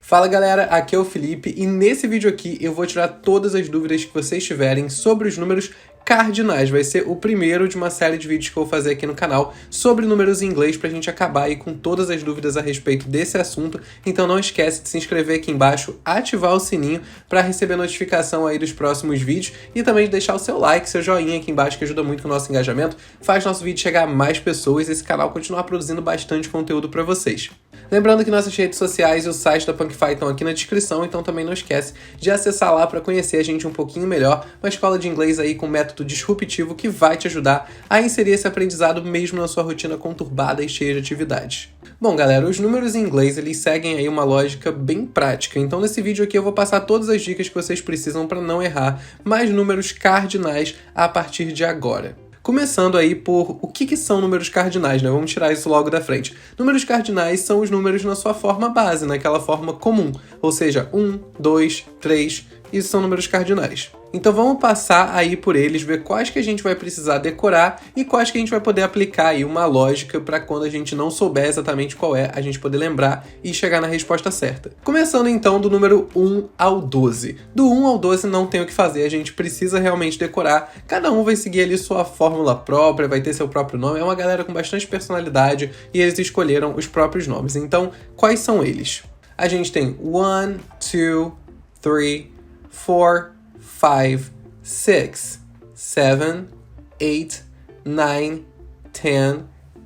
Fala galera, aqui é o Felipe e nesse vídeo aqui eu vou tirar todas as dúvidas que vocês tiverem sobre os números cardinais. Vai ser o primeiro de uma série de vídeos que eu vou fazer aqui no canal sobre números em inglês pra gente acabar aí com todas as dúvidas a respeito desse assunto. Então não esquece de se inscrever aqui embaixo, ativar o sininho para receber notificação aí dos próximos vídeos e também de deixar o seu like, seu joinha aqui embaixo que ajuda muito com o nosso engajamento, faz nosso vídeo chegar a mais pessoas e esse canal continuar produzindo bastante conteúdo para vocês. Lembrando que nossas redes sociais e o site da Punkify estão aqui na descrição, então também não esquece de acessar lá para conhecer a gente um pouquinho melhor, uma escola de inglês aí com método disruptivo que vai te ajudar a inserir esse aprendizado mesmo na sua rotina conturbada e cheia de atividades. Bom galera, os números em inglês eles seguem aí uma lógica bem prática, então nesse vídeo aqui eu vou passar todas as dicas que vocês precisam para não errar mais números cardinais a partir de agora. Começando aí por o que são números cardinais, né? Vamos tirar isso logo da frente. Números cardinais são os números na sua forma base, naquela forma comum, ou seja, 1, 2, 3, isso são números cardinais. Então vamos passar aí por eles, ver quais que a gente vai precisar decorar e quais que a gente vai poder aplicar aí uma lógica para quando a gente não souber exatamente qual é, a gente poder lembrar e chegar na resposta certa. Começando então do número 1 ao 12. Do 1 ao 12 não tem o que fazer, a gente precisa realmente decorar. Cada um vai seguir ali sua fórmula própria, vai ter seu próprio nome. É uma galera com bastante personalidade e eles escolheram os próprios nomes. Então, quais são eles? A gente tem 1, 2, 3, 4, 5, 6, 7, 8, 9, 10,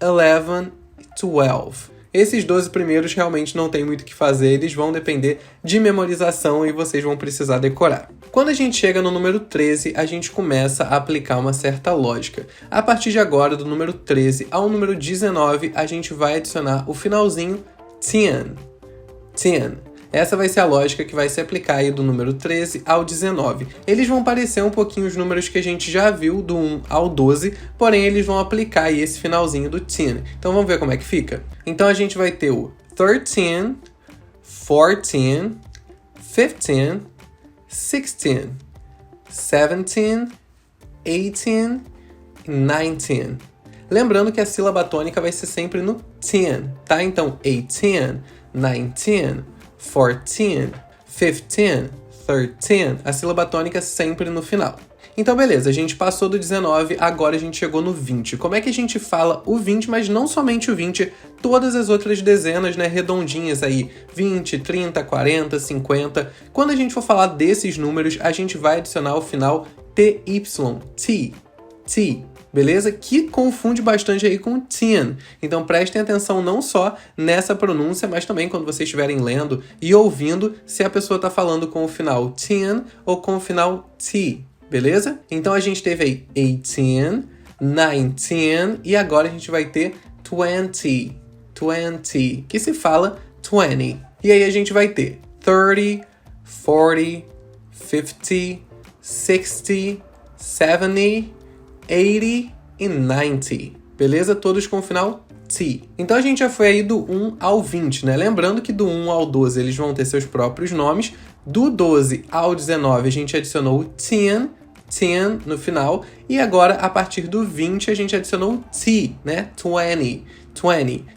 11, 12. Esses 12 primeiros realmente não tem muito o que fazer, eles vão depender de memorização e vocês vão precisar decorar. Quando a gente chega no número 13, a gente começa a aplicar uma certa lógica. A partir de agora, do número 13 ao número 19, a gente vai adicionar o finalzinho 10. 10. Essa vai ser a lógica que vai se aplicar aí do número 13 ao 19. Eles vão parecer um pouquinho os números que a gente já viu do 1 ao 12, porém eles vão aplicar aí esse finalzinho do 10. Então vamos ver como é que fica? Então a gente vai ter o 13, 14, 15, 16, 17, 18 e 19. Lembrando que a sílaba tônica vai ser sempre no 10, tá? Então 18, 19, 14, 15, 13, a sílaba tônica sempre no final. Então beleza, a gente passou do 19, agora a gente chegou no 20. Como é que a gente fala o 20, mas não somente o 20, todas as outras dezenas, né, redondinhas aí, 20, 30, 40, 50. Quando a gente for falar desses números, a gente vai adicionar o final TY, T. Beleza? Que confunde bastante aí com 10. Então prestem atenção não só nessa pronúncia, mas também quando vocês estiverem lendo e ouvindo se a pessoa está falando com o final 10 ou com o final T. Beleza? Então a gente teve aí 18, 19 e agora a gente vai ter 20, que se fala 20. E aí a gente vai ter 30, 40, 50, 60, 70, 80 e 90, beleza? Todos com o final T. Então a gente já foi aí do 1 ao 20, né? Lembrando que do 1 ao 12 eles vão ter seus próprios nomes. Do 12 ao 19 a gente adicionou o 10 no final. E agora, a partir do 20, a gente adicionou o T, né? 20.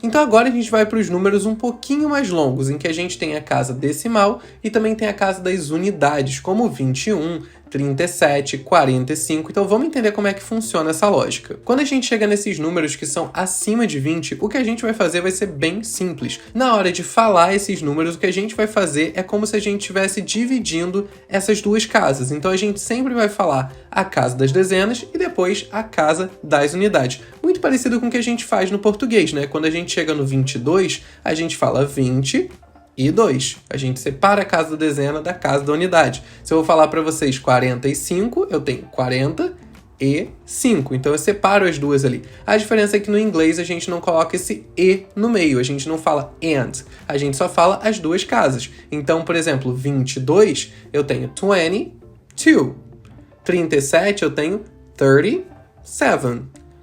Então agora a gente vai para os números um pouquinho mais longos, em que a gente tem a casa decimal e também tem a casa das unidades, como 21, 37, 45. Então vamos entender como é que funciona essa lógica. Quando a gente chega nesses números que são acima de 20, o que a gente vai fazer vai ser bem simples. Na hora de falar esses números, o que a gente vai fazer é como se a gente estivesse dividindo essas duas casas. Então a gente sempre vai falar a casa das dezenas e depois a casa das unidades. Muito parecido com o que a gente faz no português, né? Quando a gente chega no 22, a gente fala 20 e 2. A gente separa a casa da dezena da casa da unidade. Se eu vou falar para vocês 45, eu tenho 40 e 5. Então eu separo as duas ali. A diferença é que no inglês a gente não coloca esse e no meio. A gente não fala and. A gente só fala as duas casas. Então, por exemplo, 22, eu tenho 22. 37, eu tenho 37.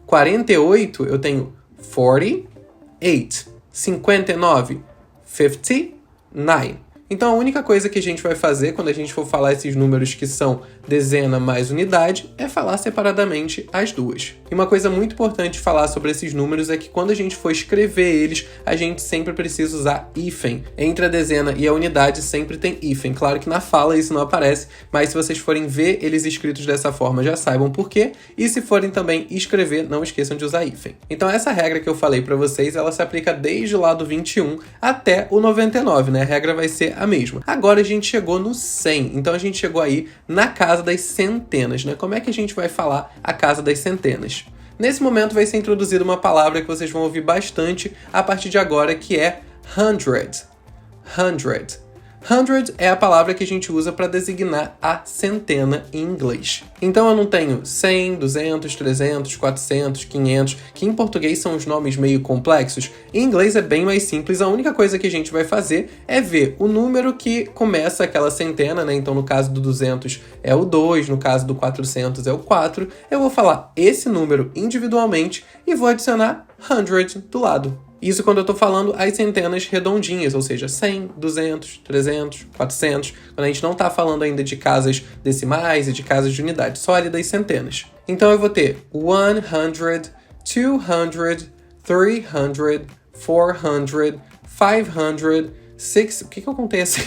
48, eu tenho 48. 59, 59. Então a única coisa que a gente vai fazer quando a gente for falar esses números que são dezena mais unidade é falar separadamente as duas. E uma coisa muito importante de falar sobre esses números é que quando a gente for escrever eles, a gente sempre precisa usar hífen. Entre a dezena e a unidade sempre tem hífen. Claro que na fala isso não aparece, mas se vocês forem ver eles escritos dessa forma, já saibam por quê. E se forem também escrever, não esqueçam de usar hífen. Então essa regra que eu falei para vocês, ela se aplica desde lá do 21 até o 99, né? A regra vai ser a mesma. Agora a gente chegou no 100, então a gente chegou aí na casa das centenas, né? Como é que a gente vai falar a casa das centenas? Nesse momento vai ser introduzida uma palavra que vocês vão ouvir bastante a partir de agora, que é hundred. Hundred. Hundred é a palavra que a gente usa para designar a centena em inglês. Então eu não tenho 100, 200, 300, 400, 500, que em português são os nomes meio complexos. Em inglês é bem mais simples, a única coisa que a gente vai fazer é ver o número que começa aquela centena, né? Então no caso do 200 é o 2, no caso do 400 é o 4. Eu vou falar esse número individualmente e vou adicionar hundred do lado. Isso quando eu estou falando as centenas redondinhas, ou seja, 100, 200, 300, 400, quando a gente não está falando ainda de casas decimais e de casas de unidade, só ali das centenas. Então eu vou ter 100, 200, 300, 400, 500, 6... O que eu contei assim?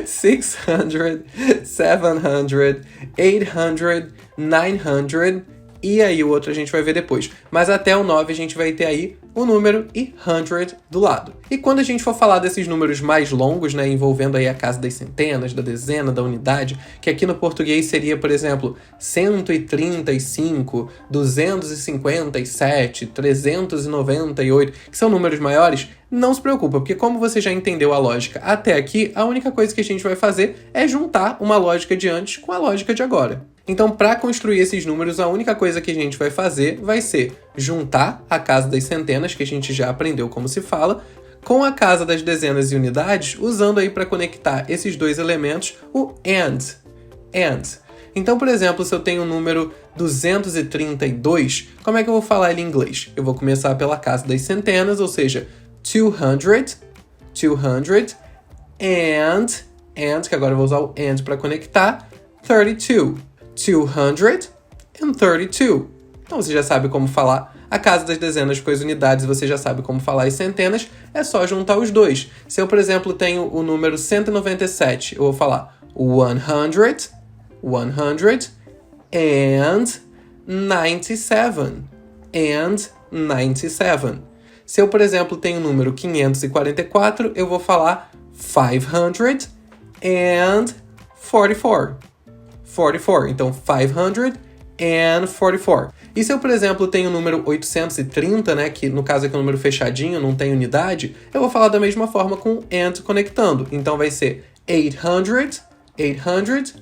600, 700, 800, 900... E aí o outro a gente vai ver depois. Mas até o 9 a gente vai ter aí o número e 100 do lado. E quando a gente for falar desses números mais longos, né, envolvendo aí a casa das centenas, da dezena, da unidade, que aqui no português seria, por exemplo, 135, 257, 398, que são números maiores, não se preocupa, porque como você já entendeu a lógica até aqui, a única coisa que a gente vai fazer é juntar uma lógica de antes com a lógica de agora. Então, para construir esses números, a única coisa que a gente vai fazer vai ser juntar a casa das centenas, que a gente já aprendeu como se fala, com a casa das dezenas e unidades, usando aí para conectar esses dois elementos o and. Então, por exemplo, se eu tenho o número 232, como é que eu vou falar ele em inglês? Eu vou começar pela casa das centenas, ou seja, 200, and, que agora eu vou usar o and para conectar, 32. 232. Então você já sabe como falar a casa das dezenas com as unidades, você já sabe como falar as centenas, é só juntar os dois. Se eu, por exemplo, tenho o número 197, eu vou falar 100 and 97. Se eu, por exemplo, tenho o número 544, eu vou falar 544. Então 544. E se eu, por exemplo, tenho o número 830, né, que no caso aqui é um número fechadinho, não tem unidade, eu vou falar da mesma forma com and conectando. Então vai ser 830.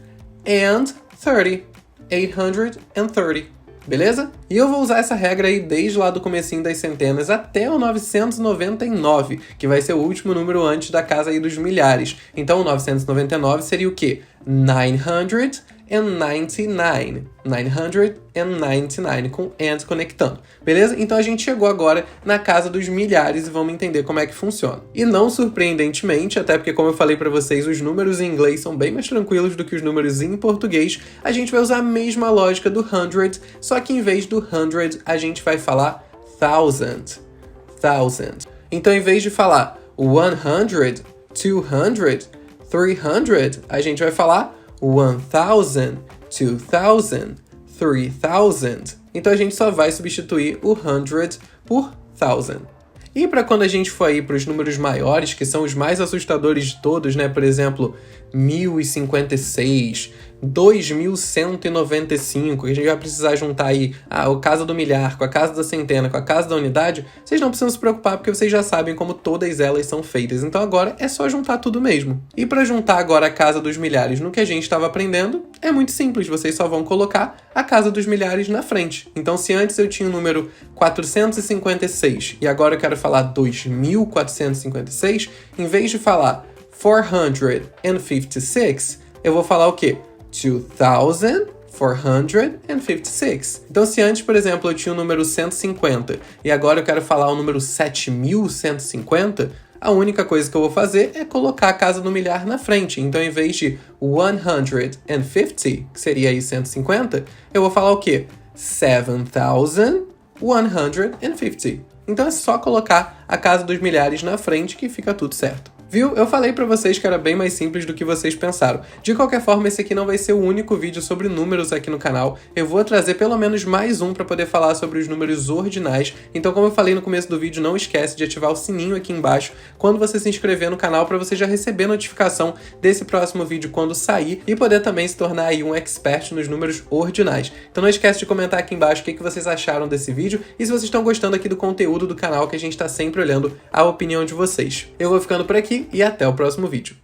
Beleza? E eu vou usar essa regra aí desde lá do comecinho das centenas até o 999, que vai ser o último número antes da casa aí dos milhares. Então o 999 seria o quê? 999, com and conectando. Beleza? Então a gente chegou agora na casa dos milhares e vamos entender como é que funciona. E não surpreendentemente, até porque como eu falei para vocês, os números em inglês são bem mais tranquilos do que os números em português, a gente vai usar a mesma lógica do hundred, só que em vez do hundred, a gente vai falar thousand. Então em vez de falar 100, 200, 300, a gente vai falar 1000, 2000, 3000. Então a gente só vai substituir o hundred por thousand. E para quando a gente for aí para os números maiores, que são os mais assustadores de todos, né? Por exemplo, 1056, 2195, que a gente vai precisar juntar aí a casa do milhar com a casa da centena, com a casa da unidade, vocês não precisam se preocupar porque vocês já sabem como todas elas são feitas. Então agora é só juntar tudo mesmo. E para juntar agora a casa dos milhares no que a gente estava aprendendo, é muito simples, vocês só vão colocar a casa dos milhares na frente. Então se antes eu tinha o número 456 e agora eu quero falar 2456, em vez de falar 456, eu vou falar o quê? 2456. Então, se antes, por exemplo, eu tinha o número 150 e agora eu quero falar o número 7150, A única coisa que eu vou fazer é colocar a casa do milhar na frente. Então, em vez de 150, que seria aí 150, eu vou falar o quê? 7,150. Então é só colocar a casa dos milhares na frente que fica tudo certo. Viu? Eu falei pra vocês que era bem mais simples do que vocês pensaram. De qualquer forma, esse aqui não vai ser o único vídeo sobre números aqui no canal. Eu vou trazer pelo menos mais um pra poder falar sobre os números ordinais. Então, como eu falei no começo do vídeo, não esquece de ativar o sininho aqui embaixo quando você se inscrever no canal pra você já receber notificação desse próximo vídeo quando sair e poder também se tornar aí um expert nos números ordinais. Então não esquece de comentar aqui embaixo o que vocês acharam desse vídeo e se vocês estão gostando aqui do conteúdo do canal, que a gente tá sempre olhando a opinião de vocês. Eu vou ficando por aqui e até o próximo vídeo.